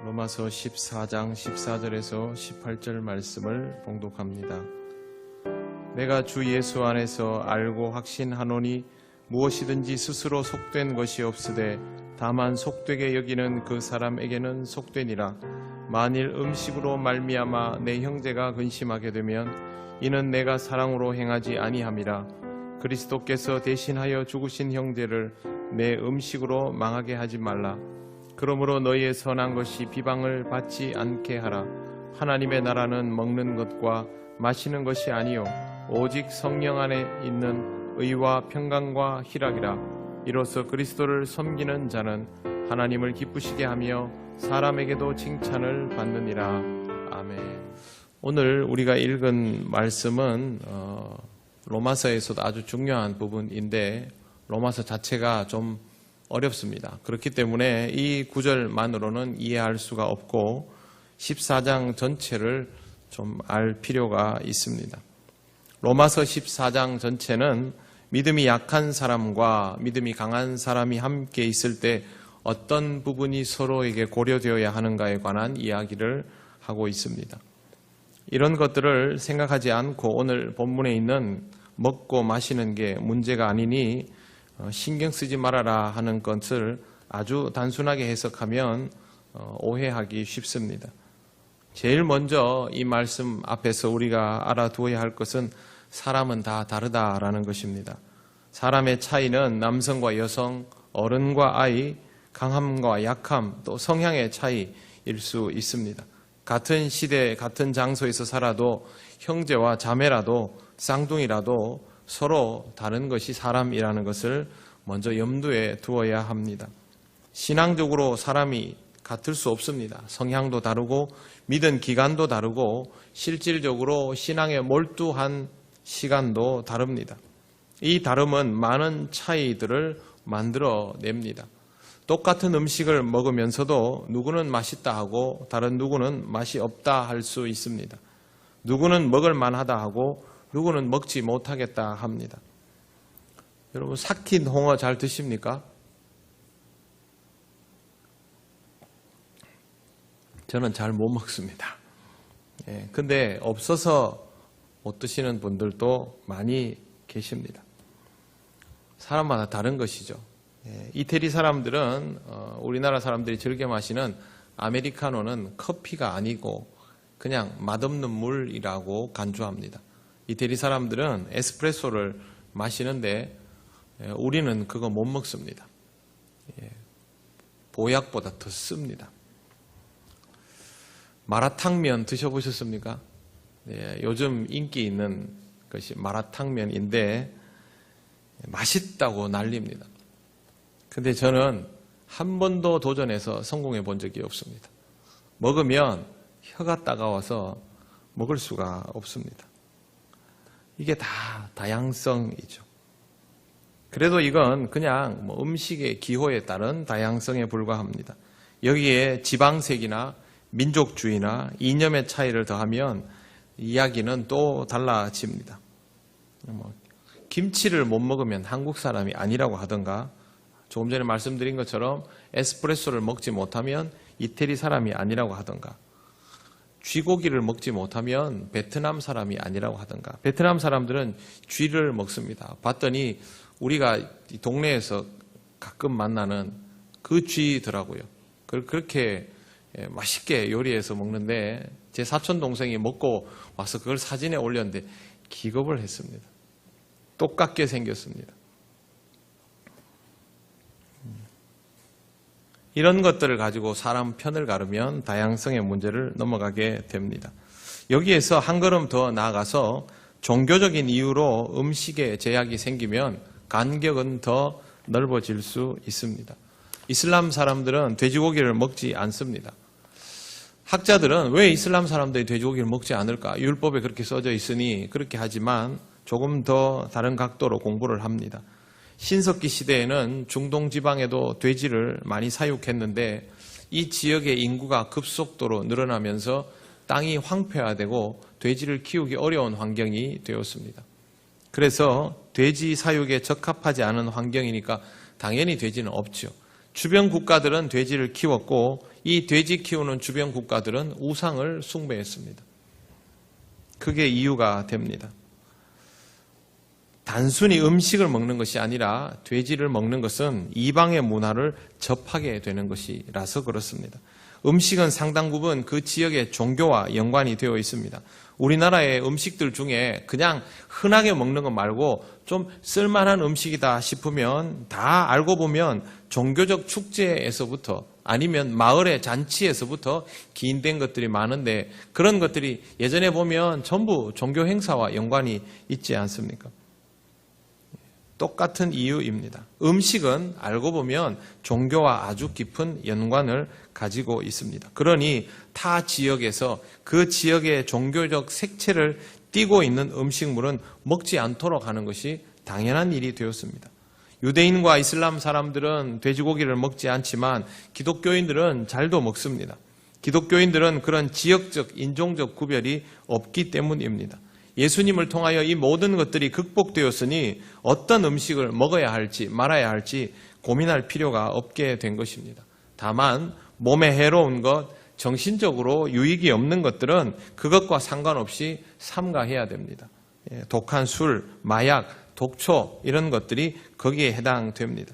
로마서 14장 14절에서 18절 말씀을 봉독합니다. 내가 주 예수 안에서 알고 확신하노니 무엇이든지 스스로 속된 것이 없으되 다만 속되게 여기는 그 사람에게는 속되니라. 만일 음식으로 말미암아 내 형제가 근심하게 되면 이는 내가 사랑으로 행하지 아니함이라. 그리스도께서 대신하여 죽으신 형제를 내 음식으로 망하게 하지 말라. 그러므로 너희의 선한 것이 비방을 받지 않게 하라. 하나님의 나라는 먹는 것과 마시는 것이 아니요 오직 성령 안에 있는 의와 평강과 희락이라. 이로써 그리스도를 섬기는 자는 하나님을 기쁘시게 하며 사람에게도 칭찬을 받느니라. 아멘. 오늘 우리가 읽은 말씀은 로마서에서도 아주 중요한 부분인데 로마서 자체가 좀 어렵습니다. 그렇기 때문에 이 구절만으로는 이해할 수가 없고 14장 전체를 좀 알 필요가 있습니다. 로마서 14장 전체는 믿음이 약한 사람과 믿음이 강한 사람이 함께 있을 때 어떤 부분이 서로에게 고려되어야 하는가에 관한 이야기를 하고 있습니다. 이런 것들을 생각하지 않고 오늘 본문에 있는 먹고 마시는 게 문제가 아니니 신경 쓰지 말아라 하는 것을 아주 단순하게 해석하면 오해하기 쉽습니다. 제일 먼저 이 말씀 앞에서 우리가 알아두어야 할 것은 사람은 다 다르다라는 것입니다. 사람의 차이는 남성과 여성, 어른과 아이, 강함과 약함, 또 성향의 차이일 수 있습니다. 같은 시대, 같은 장소에서 살아도 형제와 자매라도 쌍둥이라도 서로 다른 것이 사람이라는 것을 먼저 염두에 두어야 합니다. 신앙적으로 사람이 같을 수 없습니다. 성향도 다르고 믿은 기간도 다르고 실질적으로 신앙에 몰두한 시간도 다릅니다. 이 다름은 많은 차이들을 만들어냅니다. 똑같은 음식을 먹으면서도 누구는 맛있다 하고 다른 누구는 맛이 없다 할 수 있습니다. 누구는 먹을 만하다 하고 누구는 먹지 못하겠다 합니다. 여러분 삭힌 홍어 잘 드십니까? 저는 잘 못 먹습니다. 근데 없어서 못 드시는 분들도 많이 계십니다. 사람마다 다른 것이죠. 이태리 사람들은 우리나라 사람들이 즐겨 마시는 아메리카노는 커피가 아니고 그냥 맛없는 물이라고 간주합니다. 이태리 사람들은 에스프레소를 마시는데 우리는 그거 못 먹습니다. 보약보다 더 씁니다. 마라탕면 드셔보셨습니까? 요즘 인기 있는 것이 마라탕면인데 맛있다고 난립니다. 근데 저는 한 번도 도전해서 성공해 본 적이 없습니다. 먹으면 혀가 따가워서 먹을 수가 없습니다. 이게 다 다양성이죠. 그래도 이건 그냥 음식의 기호에 따른 다양성에 불과합니다. 여기에 지방색이나 민족주의나 이념의 차이를 더하면 이야기는 또 달라집니다. 김치를 못 먹으면 한국 사람이 아니라고 하던가 조금 전에 말씀드린 것처럼 에스프레소를 먹지 못하면 이태리 사람이 아니라고 하던가 쥐고기를 먹지 못하면 베트남 사람이 아니라고 하던가 베트남 사람들은 쥐를 먹습니다. 봤더니 우리가 동네에서 가끔 만나는 그 쥐더라고요. 그렇게 맛있게 요리해서 먹는데 제 사촌 동생이 먹고 와서 그걸 사진에 올렸는데 기겁을 했습니다. 똑같게 생겼습니다. 이런 것들을 가지고 사람 편을 가르면 다양성의 문제를 넘어가게 됩니다. 여기에서 한 걸음 더 나아가서 종교적인 이유로 음식에 제약이 생기면 간격은 더 넓어질 수 있습니다. 이슬람 사람들은 돼지고기를 먹지 않습니다. 학자들은 왜 이슬람 사람들이 돼지고기를 먹지 않을까? 율법에 그렇게 써져 있으니 그렇게 하지만 조금 더 다른 각도로 공부를 합니다. 신석기 시대에는 중동 지방에도 돼지를 많이 사육했는데 이 지역의 인구가 급속도로 늘어나면서 땅이 황폐화되고 돼지를 키우기 어려운 환경이 되었습니다. 그래서 돼지 사육에 적합하지 않은 환경이니까 당연히 돼지는 없죠. 주변 국가들은 돼지를 키웠고 이 돼지 키우는 주변 국가들은 우상을 숭배했습니다. 그게 이유가 됩니다. 단순히 음식을 먹는 것이 아니라 돼지를 먹는 것은 이방의 문화를 접하게 되는 것이라서 그렇습니다. 음식은 상당 부분 그 지역의 종교와 연관이 되어 있습니다. 우리나라의 음식들 중에 그냥 흔하게 먹는 것 말고 좀 쓸만한 음식이다 싶으면 다 알고 보면 종교적 축제에서부터 아니면 마을의 잔치에서부터 기인된 것들이 많은데 그런 것들이 예전에 보면 전부 종교 행사와 연관이 있지 않습니까? 똑같은 이유입니다. 음식은 알고 보면 종교와 아주 깊은 연관을 가지고 있습니다. 그러니 타 지역에서 그 지역의 종교적 색채를 띠고 있는 음식물은 먹지 않도록 하는 것이 당연한 일이 되었습니다. 유대인과 이슬람 사람들은 돼지고기를 먹지 않지만 기독교인들은 잘도 먹습니다. 기독교인들은 그런 지역적, 인종적 구별이 없기 때문입니다. 예수님을 통하여 이 모든 것들이 극복되었으니 어떤 음식을 먹어야 할지 말아야 할지 고민할 필요가 없게 된 것입니다. 다만 몸에 해로운 것, 정신적으로 유익이 없는 것들은 그것과 상관없이 삼가해야 됩니다. 독한 술, 마약, 독초 이런 것들이 거기에 해당됩니다.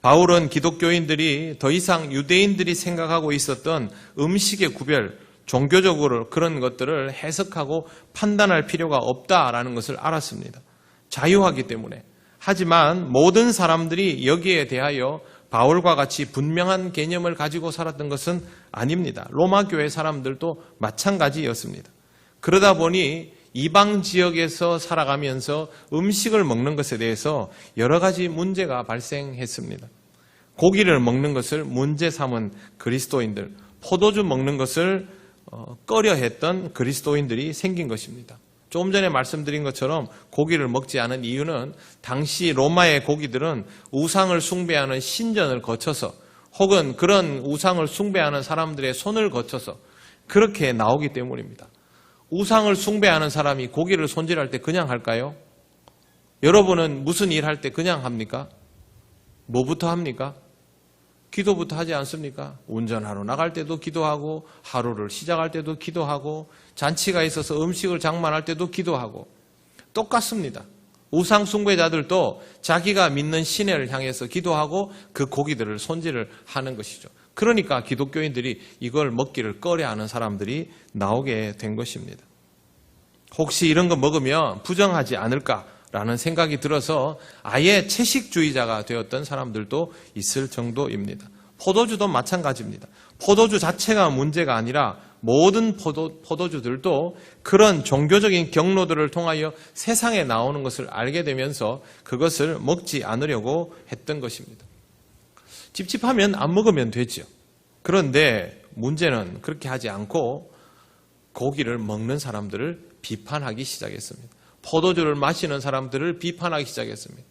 바울은 기독교인들이 더 이상 유대인들이 생각하고 있었던 음식의 구별, 종교적으로 그런 것들을 해석하고 판단할 필요가 없다라는 것을 알았습니다. 자유하기 때문에. 하지만 모든 사람들이 여기에 대하여 바울과 같이 분명한 개념을 가지고 살았던 것은 아닙니다. 로마 교회 사람들도 마찬가지였습니다. 그러다 보니 이방 지역에서 살아가면서 음식을 먹는 것에 대해서 여러 가지 문제가 발생했습니다. 고기를 먹는 것을 문제 삼은 그리스도인들, 포도주 먹는 것을 꺼려했던 그리스도인들이 생긴 것입니다. 조금 전에 말씀드린 것처럼 고기를 먹지 않은 이유는 당시 로마의 고기들은 우상을 숭배하는 신전을 거쳐서 혹은 그런 우상을 숭배하는 사람들의 손을 거쳐서 그렇게 나오기 때문입니다. 우상을 숭배하는 사람이 고기를 손질할 때 그냥 할까요? 여러분은 무슨 일 할 때 그냥 합니까? 뭐부터 합니까? 기도부터 하지 않습니까? 운전하러 나갈 때도 기도하고 하루를 시작할 때도 기도하고 잔치가 있어서 음식을 장만할 때도 기도하고 똑같습니다. 우상 숭배자들도 자기가 믿는 신을 향해서 기도하고 그 고기들을 손질을 하는 것이죠. 그러니까 기독교인들이 이걸 먹기를 꺼려하는 사람들이 나오게 된 것입니다. 혹시 이런 거 먹으면 부정하지 않을까라는 생각이 들어서 아예 채식주의자가 되었던 사람들도 있을 정도입니다. 포도주도 마찬가지입니다. 포도주 자체가 문제가 아니라 모든 포도주들도 그런 종교적인 경로들을 통하여 세상에 나오는 것을 알게 되면서 그것을 먹지 않으려고 했던 것입니다. 찝찝하면 안 먹으면 되죠. 그런데 문제는 그렇게 하지 않고 고기를 먹는 사람들을 비판하기 시작했습니다. 포도주를 마시는 사람들을 비판하기 시작했습니다.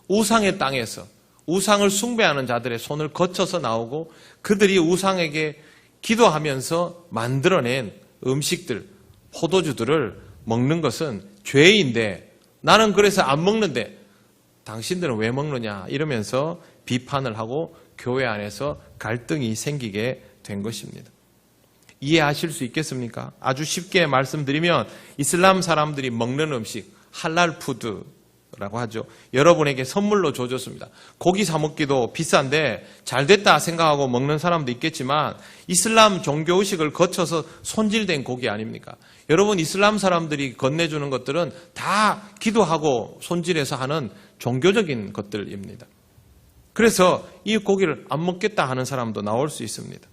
우상의 땅에서 우상을 숭배하는 자들의 손을 거쳐서 나오고 그들이 우상에게 기도하면서 만들어낸 음식들, 포도주들을 먹는 것은 죄인데 나는 그래서 안 먹는데 당신들은 왜 먹느냐 이러면서 비판을 하고 교회 안에서 갈등이 생기게 된 것입니다. 이해하실 수 있겠습니까? 아주 쉽게 말씀드리면 이슬람 사람들이 먹는 음식, 할랄 푸드라고 하죠. 여러분에게 선물로 줘줬습니다. 고기 사 먹기도 비싼데 잘 됐다 생각하고 먹는 사람도 있겠지만 이슬람 종교의식을 거쳐서 손질된 고기 아닙니까? 여러분 이슬람 사람들이 건네주는 것들은 다 기도하고 손질해서 하는 종교적인 것들입니다. 그래서 이 고기를 안 먹겠다 하는 사람도 나올 수 있습니다.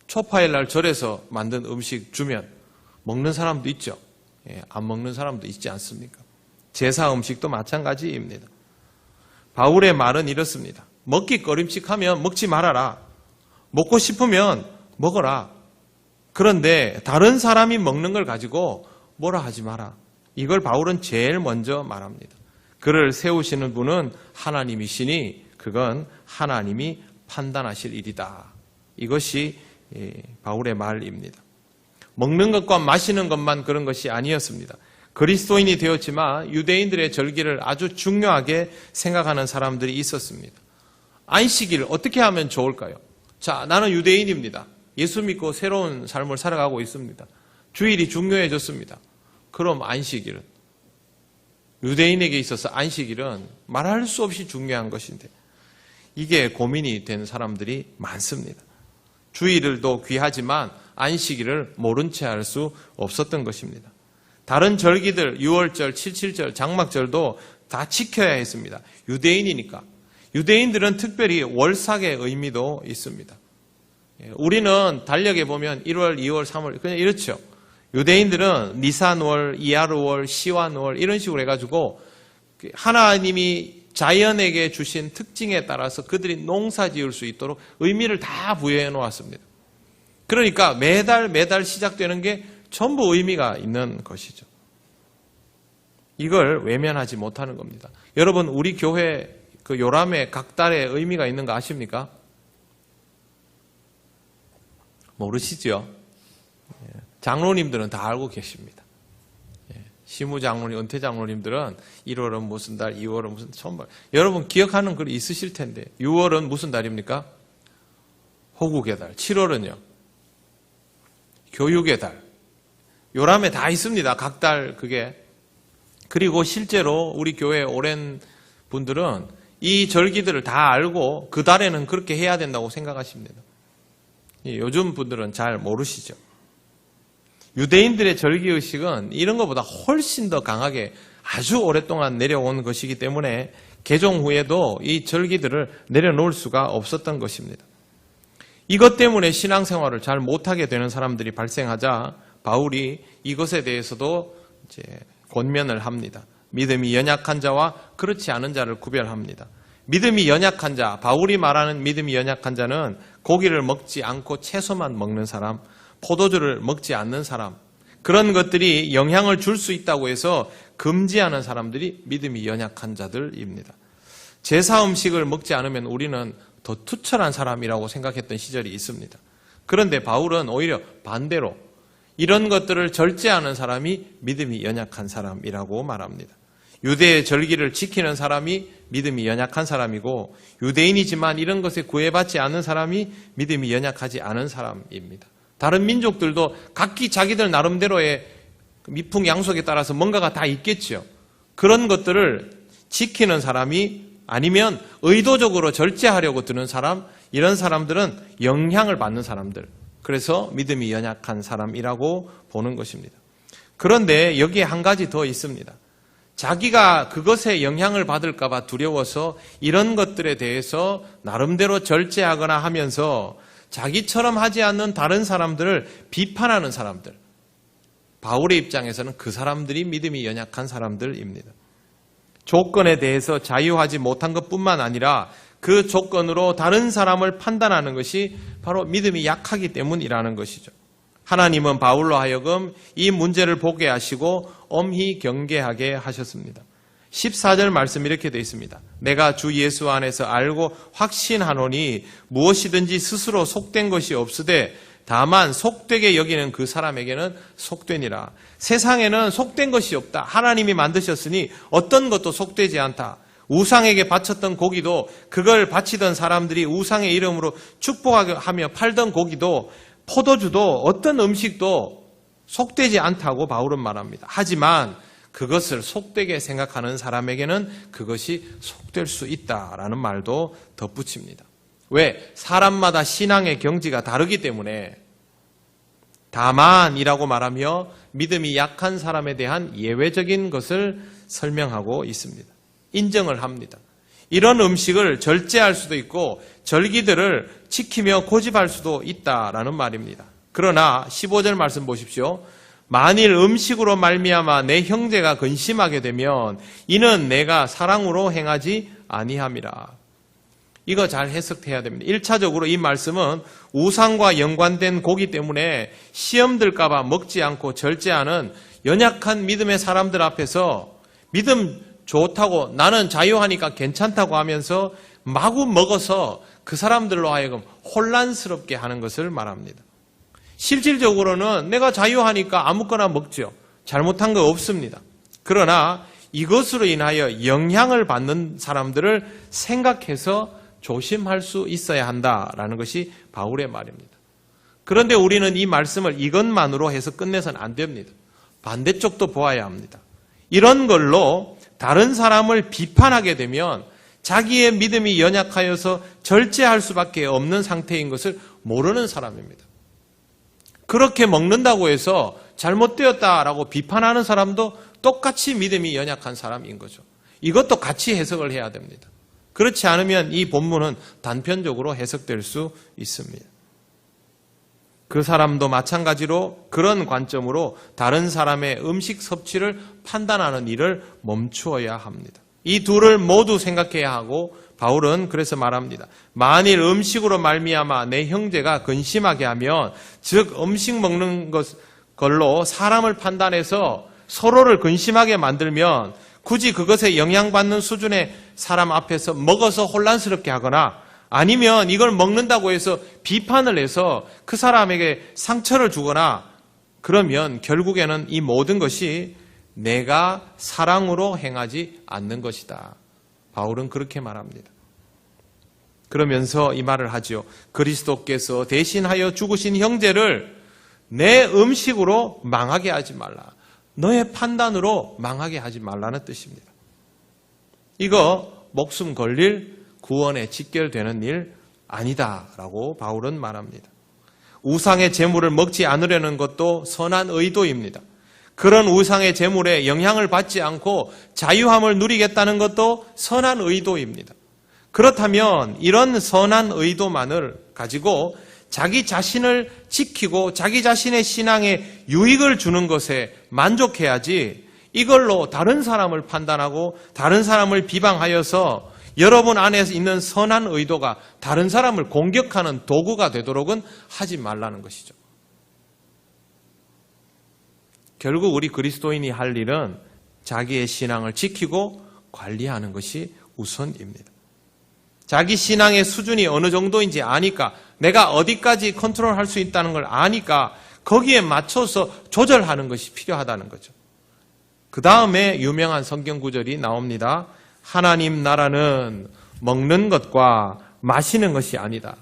초파일 날 절에서 만든 음식 주면 먹는 사람도 있죠. 안 먹는 사람도 있지 않습니까? 제사 음식도 마찬가지입니다. 바울의 말은 이렇습니다. 먹기 꺼림칙하면 먹지 말아라. 먹고 싶으면 먹어라. 그런데 다른 사람이 먹는 걸 가지고 뭐라 하지 마라. 이걸 바울은 제일 먼저 말합니다. 그를 세우시는 분은 하나님이시니 그건 하나님이 판단하실 일이다. 이것이 바울의 말입니다. 먹는 것과 마시는 것만 그런 것이 아니었습니다. 그리스도인이 되었지만 유대인들의 절기를 아주 중요하게 생각하는 사람들이 있었습니다. 안식일 어떻게 하면 좋을까요? 자, 나는 유대인입니다. 예수 믿고 새로운 삶을 살아가고 있습니다. 주일이 중요해졌습니다. 그럼 안식일은? 유대인에게 있어서 안식일은 말할 수 없이 중요한 것인데 이게 고민이 된 사람들이 많습니다. 주일도 귀하지만 안식일을 모른 채 할 수 없었던 것입니다. 다른 절기들, 유월절, 칠칠절, 장막절도 다 지켜야 했습니다. 유대인이니까. 유대인들은 특별히 월삭의 의미도 있습니다. 우리는 달력에 보면 1월, 2월, 3월 그냥 이렇죠. 유대인들은 니산월, 이하르월, 시완월 이런 식으로 해가지고 하나님이 자연에게 주신 특징에 따라서 그들이 농사 지을 수 있도록 의미를 다 부여해 놓았습니다. 그러니까 매달 시작되는 게 전부 의미가 있는 것이죠. 이걸 외면하지 못하는 겁니다. 여러분, 우리 교회 그 요람에 각 달에 의미가 있는 거 아십니까? 모르시죠? 장로님들은 다 알고 계십니다. 시무장로님, 은퇴장로님들은 1월은 무슨 달, 2월은 무슨 천발. 여러분 기억하는 글 있으실 텐데 6월은 무슨 달입니까? 호국의 달. 7월은요? 교육의 달. 요람에 다 있습니다. 각 달 그게. 그리고 실제로 우리 교회 오랜 분들은 이 절기들을 다 알고 그 달에는 그렇게 해야 된다고 생각하십니다. 요즘 분들은 잘 모르시죠. 유대인들의 절기의식은 이런 것보다 훨씬 더 강하게 아주 오랫동안 내려온 것이기 때문에 개종 후에도 이 절기들을 내려놓을 수가 없었던 것입니다. 이것 때문에 신앙생활을 잘 못하게 되는 사람들이 발생하자 바울이 이것에 대해서도 이제 권면을 합니다. 믿음이 연약한 자와 그렇지 않은 자를 구별합니다. 믿음이 연약한 자, 바울이 말하는 믿음이 연약한 자는 고기를 먹지 않고 채소만 먹는 사람, 포도주를 먹지 않는 사람, 그런 것들이 영향을 줄 수 있다고 해서 금지하는 사람들이 믿음이 연약한 자들입니다. 제사 음식을 먹지 않으면 우리는 더 투철한 사람이라고 생각했던 시절이 있습니다. 그런데 바울은 오히려 반대로 이런 것들을 절제하는 사람이 믿음이 연약한 사람이라고 말합니다. 유대의 절기를 지키는 사람이 믿음이 연약한 사람이고 유대인이지만 이런 것에 구애받지 않는 사람이 믿음이 연약하지 않은 사람입니다. 다른 민족들도 각기 자기들 나름대로의 미풍양속에 따라서 뭔가가 다 있겠죠. 그런 것들을 지키는 사람이 아니면 의도적으로 절제하려고 드는 사람, 이런 사람들은 영향을 받는 사람들. 그래서 믿음이 연약한 사람이라고 보는 것입니다. 그런데 여기에 한 가지 더 있습니다. 자기가 그것에 영향을 받을까 봐 두려워서 이런 것들에 대해서 나름대로 절제하거나 하면서 자기처럼 하지 않는 다른 사람들을 비판하는 사람들. 바울의 입장에서는 그 사람들이 믿음이 연약한 사람들입니다. 조건에 대해서 자유하지 못한 것뿐만 아니라 그 조건으로 다른 사람을 판단하는 것이 바로 믿음이 약하기 때문이라는 것이죠. 하나님은 바울로 하여금 이 문제를 보게 하시고 엄히 경계하게 하셨습니다. 14절 말씀 이렇게 되어 있습니다. 내가 주 예수 안에서 알고 확신하노니 무엇이든지 스스로 속된 것이 없으되 다만 속되게 여기는 그 사람에게는 속되니라. 세상에는 속된 것이 없다. 하나님이 만드셨으니 어떤 것도 속되지 않다. 우상에게 바쳤던 고기도 그걸 바치던 사람들이 우상의 이름으로 축복하며 팔던 고기도 포도주도 어떤 음식도 속되지 않다고 바울은 말합니다. 하지만 그것을 속되게 생각하는 사람에게는 그것이 속될 수 있다라는 말도 덧붙입니다. 왜? 사람마다 신앙의 경지가 다르기 때문에 다만이라고 말하며 믿음이 약한 사람에 대한 예외적인 것을 설명하고 있습니다. 인정을 합니다. 이런 음식을 절제할 수도 있고 절기들을 지키며 고집할 수도 있다라는 말입니다. 그러나 15절 말씀 보십시오. 만일 음식으로 말미암아 내 형제가 근심하게 되면 이는 내가 사랑으로 행하지 아니함이라. 이거 잘 해석해야 됩니다. 1차적으로 이 말씀은 우상과 연관된 고기 때문에 시험 들까 봐 먹지 않고 절제하는 연약한 믿음의 사람들 앞에서 믿음 좋다고 나는 자유하니까 괜찮다고 하면서 마구 먹어서 그 사람들로 하여금 혼란스럽게 하는 것을 말합니다. 실질적으로는 내가 자유하니까 아무거나 먹죠. 잘못한 거 없습니다. 그러나 이것으로 인하여 영향을 받는 사람들을 생각해서 조심할 수 있어야 한다라는 것이 바울의 말입니다. 그런데 우리는 이 말씀을 이것만으로 해서 끝내서는 안 됩니다. 반대쪽도 보아야 합니다. 이런 걸로 다른 사람을 비판하게 되면 자기의 믿음이 연약하여서 절제할 수밖에 없는 상태인 것을 모르는 사람입니다. 그렇게 먹는다고 해서 잘못되었다라고 비판하는 사람도 똑같이 믿음이 연약한 사람인 거죠. 이것도 같이 해석을 해야 됩니다. 그렇지 않으면 이 본문은 단편적으로 해석될 수 있습니다. 그 사람도 마찬가지로 그런 관점으로 다른 사람의 음식 섭취를 판단하는 일을 멈추어야 합니다. 이 둘을 모두 생각해야 하고 바울은 그래서 말합니다. 만일 음식으로 말미암아 내 형제가 근심하게 하면, 즉 음식 먹는 걸로 사람을 판단해서 서로를 근심하게 만들면 굳이 그것에 영향받는 수준의 사람 앞에서 먹어서 혼란스럽게 하거나 아니면 이걸 먹는다고 해서 비판을 해서 그 사람에게 상처를 주거나 그러면 결국에는 이 모든 것이 내가 사랑으로 행하지 않는 것이다. 바울은 그렇게 말합니다. 그러면서 이 말을 하죠. 그리스도께서 대신하여 죽으신 형제를 내 음식으로 망하게 하지 말라. 너의 판단으로 망하게 하지 말라는 뜻입니다. 이거 목숨 걸릴 구원에 직결되는 일 아니다라고 바울은 말합니다. 우상의 제물을 먹지 않으려는 것도 선한 의도입니다. 그런 우상의 제물에 영향을 받지 않고 자유함을 누리겠다는 것도 선한 의도입니다. 그렇다면 이런 선한 의도만을 가지고 자기 자신을 지키고 자기 자신의 신앙에 유익을 주는 것에 만족해야지, 이걸로 다른 사람을 판단하고 다른 사람을 비방하여서 여러분 안에 있는 선한 의도가 다른 사람을 공격하는 도구가 되도록은 하지 말라는 것이죠. 결국 우리 그리스도인이 할 일은 자기의 신앙을 지키고 관리하는 것이 우선입니다. 자기 신앙의 수준이 어느 정도인지 아니까, 내가 어디까지 컨트롤할 수 있다는 걸 아니까 거기에 맞춰서 조절하는 것이 필요하다는 거죠. 그 다음에 유명한 성경 구절이 나옵니다. 하나님 나라는 먹는 것과 마시는 것이 아니다.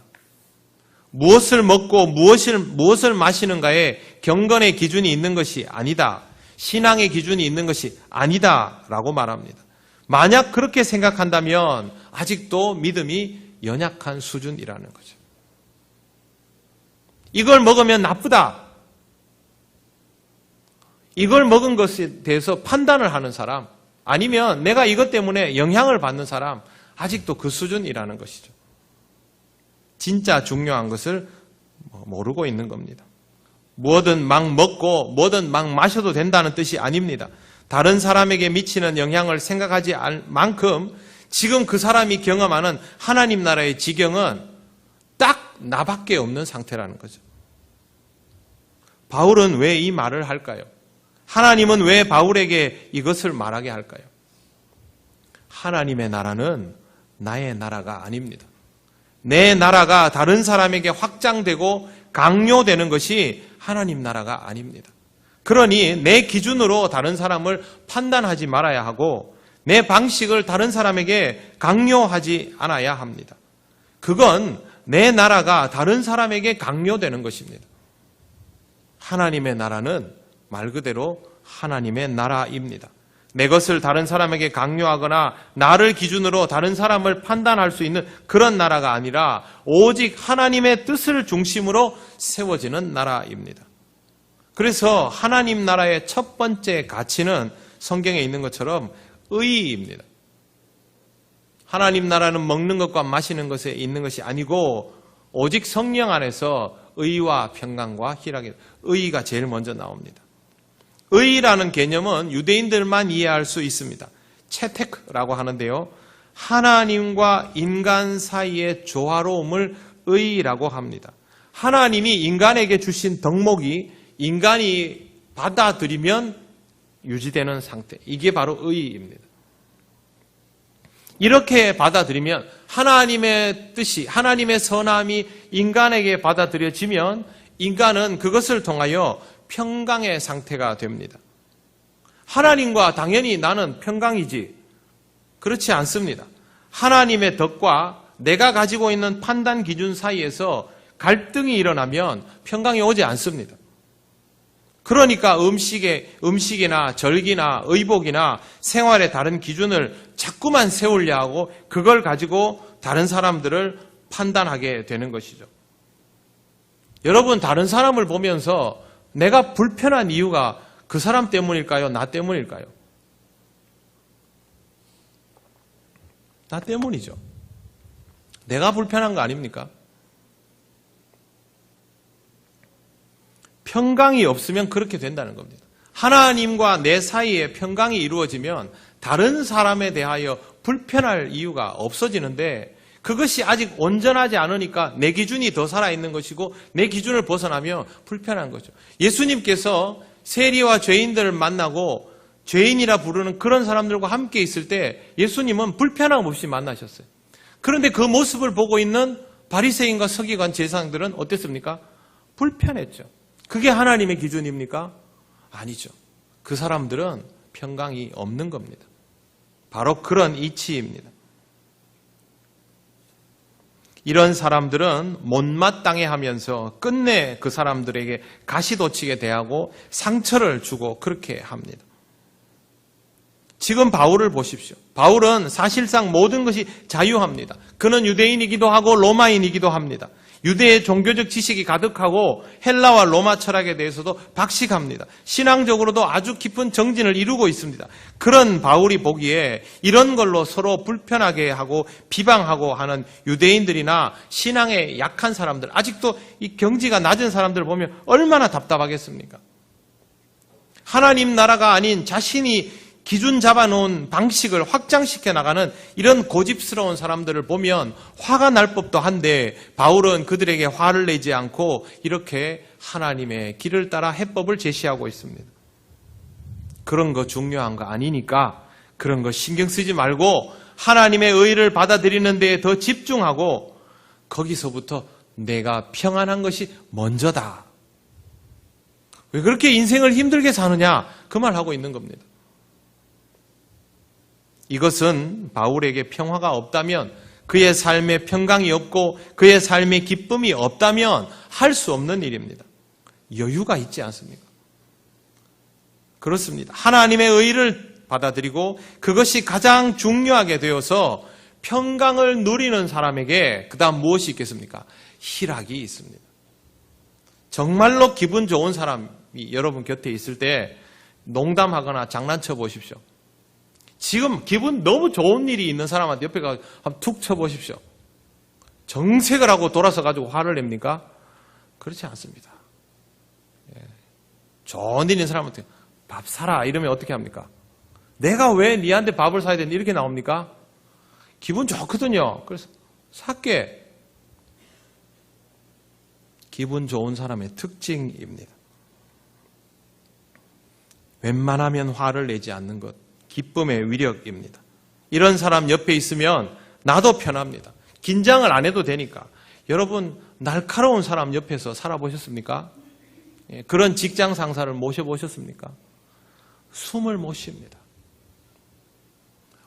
무엇을 먹고 무엇을 마시는가에 경건의 기준이 있는 것이 아니다. 신앙의 기준이 있는 것이 아니다 라고 말합니다. 만약 그렇게 생각한다면 아직도 믿음이 연약한 수준이라는 거죠. 이걸 먹으면 나쁘다. 이걸 먹은 것에 대해서 판단을 하는 사람, 아니면 내가 이것 때문에 영향을 받는 사람, 아직도 그 수준이라는 것이죠. 진짜 중요한 것을 모르고 있는 겁니다. 뭐든 막 먹고 뭐든 막 마셔도 된다는 뜻이 아닙니다. 다른 사람에게 미치는 영향을 생각하지 않을 만큼 지금 그 사람이 경험하는 하나님 나라의 지경은 딱 나밖에 없는 상태라는 거죠. 바울은 왜 이 말을 할까요? 하나님은 왜 바울에게 이것을 말하게 할까요? 하나님의 나라는 나의 나라가 아닙니다. 내 나라가 다른 사람에게 확장되고 강요되는 것이 하나님 나라가 아닙니다. 그러니 내 기준으로 다른 사람을 판단하지 말아야 하고 내 방식을 다른 사람에게 강요하지 않아야 합니다. 그건 내 나라가 다른 사람에게 강요되는 것입니다. 하나님의 나라는 말 그대로 하나님의 나라입니다. 내 것을 다른 사람에게 강요하거나 나를 기준으로 다른 사람을 판단할 수 있는 그런 나라가 아니라 오직 하나님의 뜻을 중심으로 세워지는 나라입니다. 그래서 하나님 나라의 첫 번째 가치는 성경에 있는 것처럼 의입니다. 하나님 나라는 먹는 것과 마시는 것에 있는 것이 아니고 오직 성령 안에서 의와 평강과 희락이, 의가 제일 먼저 나옵니다. 의라는 개념은 유대인들만 이해할 수 있습니다. 채테크라고 하는데요. 하나님과 인간 사이의 조화로움을 의라고 합니다. 하나님이 인간에게 주신 덕목이 인간이 받아들이면 유지되는 상태. 이게 바로 의입니다. 이렇게 받아들이면 하나님의 뜻이, 하나님의 선함이 인간에게 받아들여지면 인간은 그것을 통하여 평강의 상태가 됩니다. 하나님과 당연히 나는 평강이지. 그렇지 않습니다. 하나님의 덕과 내가 가지고 있는 판단 기준 사이에서 갈등이 일어나면 평강이 오지 않습니다. 그러니까 음식이나 절기나 의복이나 생활의 다른 기준을 자꾸만 세우려 하고 그걸 가지고 다른 사람들을 판단하게 되는 것이죠. 여러분, 다른 사람을 보면서 내가 불편한 이유가 그 사람 때문일까요? 나 때문일까요? 나 때문이죠. 내가 불편한 거 아닙니까? 평강이 없으면 그렇게 된다는 겁니다. 하나님과 내 사이에 평강이 이루어지면 다른 사람에 대하여 불편할 이유가 없어지는데 그것이 아직 온전하지 않으니까 내 기준이 더 살아있는 것이고 내 기준을 벗어나면 불편한 거죠. 예수님께서 세리와 죄인들을 만나고 죄인이라 부르는 그런 사람들과 함께 있을 때 예수님은 불편함 없이 만나셨어요. 그런데 그 모습을 보고 있는 바리새인과 서기관 제사장들은 어땠습니까? 불편했죠. 그게 하나님의 기준입니까? 아니죠. 그 사람들은 평강이 없는 겁니다. 바로 그런 이치입니다. 이런 사람들은 못마땅해 하면서 끝내 그 사람들에게 가시돋치게 대하고 상처를 주고 그렇게 합니다. 지금 바울을 보십시오. 바울은 사실상 모든 것이 자유합니다. 그는 유대인이기도 하고 로마인이기도 합니다. 유대의 종교적 지식이 가득하고 헬라와 로마 철학에 대해서도 박식합니다. 신앙적으로도 아주 깊은 정진을 이루고 있습니다. 그런 바울이 보기에 이런 걸로 서로 불편하게 하고 비방하고 하는 유대인들이나 신앙에 약한 사람들, 아직도 이 경지가 낮은 사람들을 보면 얼마나 답답하겠습니까? 하나님 나라가 아닌 자신이 기준 잡아놓은 방식을 확장시켜 나가는 이런 고집스러운 사람들을 보면 화가 날 법도 한데 바울은 그들에게 화를 내지 않고 이렇게 하나님의 길을 따라 해법을 제시하고 있습니다. 그런 거 중요한 거 아니니까 그런 거 신경 쓰지 말고 하나님의 의를 받아들이는 데에 더 집중하고 거기서부터 내가 평안한 것이 먼저다. 왜 그렇게 인생을 힘들게 사느냐? 그 말 하고 있는 겁니다. 이것은 바울에게 평화가 없다면, 그의 삶에 평강이 없고 그의 삶에 기쁨이 없다면 할 수 없는 일입니다. 여유가 있지 않습니까? 그렇습니다. 하나님의 의를 받아들이고 그것이 가장 중요하게 되어서 평강을 누리는 사람에게 그 다음 무엇이 있겠습니까? 희락이 있습니다. 정말로 기분 좋은 사람이 여러분 곁에 있을 때 농담하거나 장난쳐 보십시오. 지금 기분 너무 좋은 일이 있는 사람한테 옆에 가서 한번 툭 쳐보십시오. 정색을 하고 돌아서 가지고 화를 냅니까? 그렇지 않습니다. 좋은 일 있는 사람한테 밥 사라 이러면 어떻게 합니까? 내가 왜 니한테 밥을 사야 되는데 이렇게 나옵니까? 기분 좋거든요. 그래서 살게. 기분 좋은 사람의 특징입니다. 웬만하면 화를 내지 않는 것. 기쁨의 위력입니다. 이런 사람 옆에 있으면 나도 편합니다. 긴장을 안 해도 되니까. 여러분 날카로운 사람 옆에서 살아보셨습니까? 그런 직장 상사를 모셔보셨습니까? 숨을 못 쉽니다.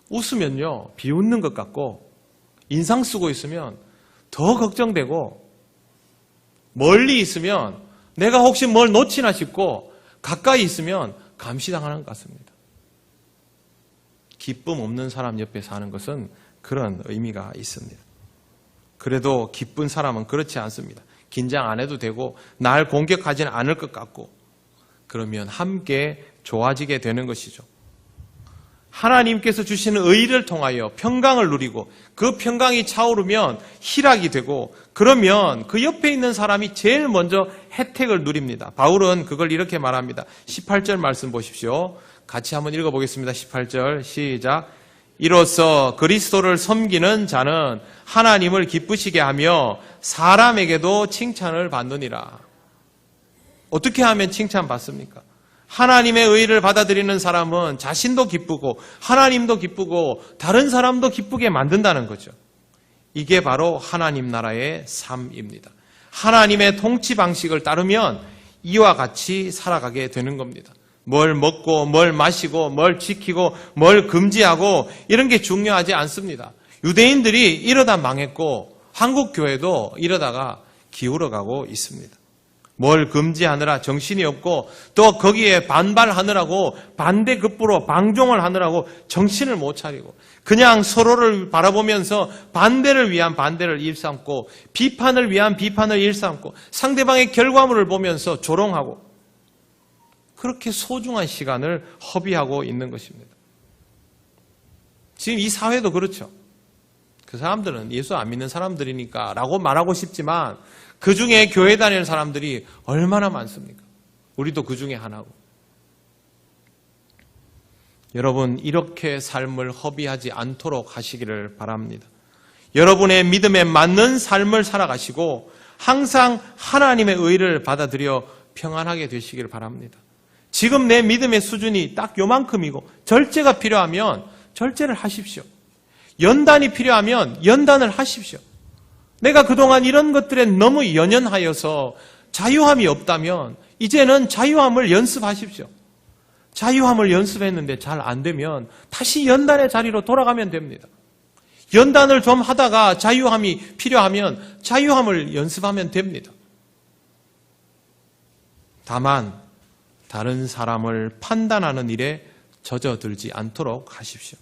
웃으면요 비웃는 것 같고 인상 쓰고 있으면 더 걱정되고 멀리 있으면 내가 혹시 뭘 놓치나 싶고 가까이 있으면 감시당하는 것 같습니다. 기쁨 없는 사람 옆에 사는 것은 그런 의미가 있습니다. 그래도 기쁜 사람은 그렇지 않습니다. 긴장 안 해도 되고 날 공격하지는 않을 것 같고 그러면 함께 좋아지게 되는 것이죠. 하나님께서 주시는 의를 통하여 평강을 누리고 그 평강이 차오르면 희락이 되고 그러면 그 옆에 있는 사람이 제일 먼저 혜택을 누립니다. 바울은 그걸 이렇게 말합니다. 18절 말씀 보십시오. 같이 한번 읽어보겠습니다. 18절 시작. 이로써 그리스도를 섬기는 자는 하나님을 기쁘시게 하며 사람에게도 칭찬을 받느니라. 어떻게 하면 칭찬받습니까? 하나님의 의를 받아들이는 사람은 자신도 기쁘고 하나님도 기쁘고 다른 사람도 기쁘게 만든다는 거죠. 이게 바로 하나님 나라의 삶입니다. 하나님의 통치 방식을 따르면 이와 같이 살아가게 되는 겁니다. 뭘 먹고 뭘 마시고 뭘 지키고 뭘 금지하고 이런 게 중요하지 않습니다. 유대인들이 이러다 망했고 한국 교회도 이러다가 기울어가고 있습니다. 뭘 금지하느라 정신이 없고 또 거기에 반발하느라고 반대급부로 방종을 하느라고 정신을 못 차리고 그냥 서로를 바라보면서 반대를 위한 반대를 일삼고 비판을 위한 비판을 일삼고 상대방의 결과물을 보면서 조롱하고 그렇게 소중한 시간을 허비하고 있는 것입니다. 지금 이 사회도 그렇죠. 그 사람들은 예수 안 믿는 사람들이니까 라고 말하고 싶지만 그 중에 교회 다니는 사람들이 얼마나 많습니까? 우리도 그 중에 하나고. 여러분, 이렇게 삶을 허비하지 않도록 하시기를 바랍니다. 여러분의 믿음에 맞는 삶을 살아가시고 항상 하나님의 의를 받아들여 평안하게 되시기를 바랍니다. 지금 내 믿음의 수준이 딱 요만큼이고 절제가 필요하면 절제를 하십시오. 연단이 필요하면 연단을 하십시오. 내가 그동안 이런 것들에 너무 연연하여서 자유함이 없다면 이제는 자유함을 연습하십시오. 자유함을 연습했는데 잘 안 되면 다시 연단의 자리로 돌아가면 됩니다. 연단을 좀 하다가 자유함이 필요하면 자유함을 연습하면 됩니다. 다만 다른 사람을 판단하는 일에 젖어들지 않도록 하십시오.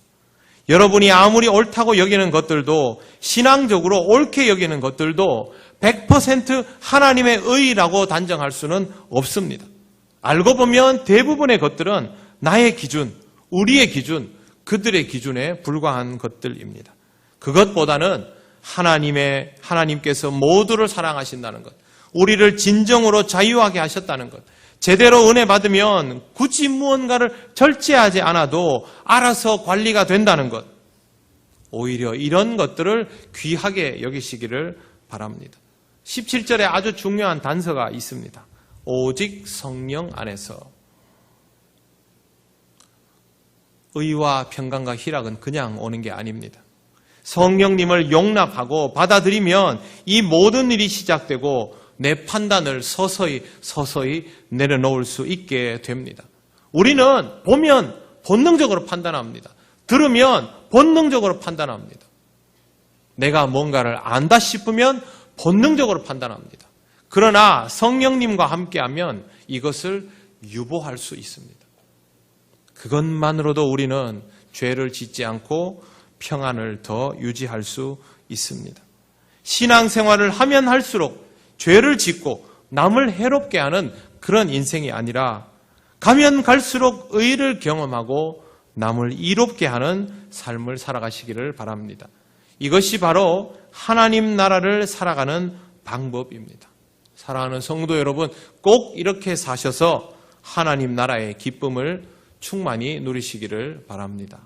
여러분이 아무리 옳다고 여기는 것들도 신앙적으로 옳게 여기는 것들도 100% 하나님의 의라고 단정할 수는 없습니다. 알고 보면 대부분의 것들은 나의 기준, 우리의 기준, 그들의 기준에 불과한 것들입니다. 그것보다는 하나님께서 모두를 사랑하신다는 것, 우리를 진정으로 자유하게 하셨다는 것, 제대로 은혜 받으면 굳이 무언가를 절제하지 않아도 알아서 관리가 된다는 것. 오히려 이런 것들을 귀하게 여기시기를 바랍니다. 17절에 아주 중요한 단서가 있습니다. 오직 성령 안에서. 의와 평강과 희락은 그냥 오는 게 아닙니다. 성령님을 용납하고 받아들이면 이 모든 일이 시작되고 내 판단을 서서히 내려놓을 수 있게 됩니다. 우리는 보면 본능적으로 판단합니다. 들으면 본능적으로 판단합니다. 내가 뭔가를 안다 싶으면 본능적으로 판단합니다. 그러나 성령님과 함께하면 이것을 유보할 수 있습니다. 그것만으로도 우리는 죄를 짓지 않고 평안을 더 유지할 수 있습니다. 신앙생활을 하면 할수록 죄를 짓고 남을 해롭게 하는 그런 인생이 아니라 가면 갈수록 의를 경험하고 남을 이롭게 하는 삶을 살아가시기를 바랍니다. 이것이 바로 하나님 나라를 살아가는 방법입니다. 사랑하는 성도 여러분, 꼭 이렇게 사셔서 하나님 나라의 기쁨을 충만히 누리시기를 바랍니다.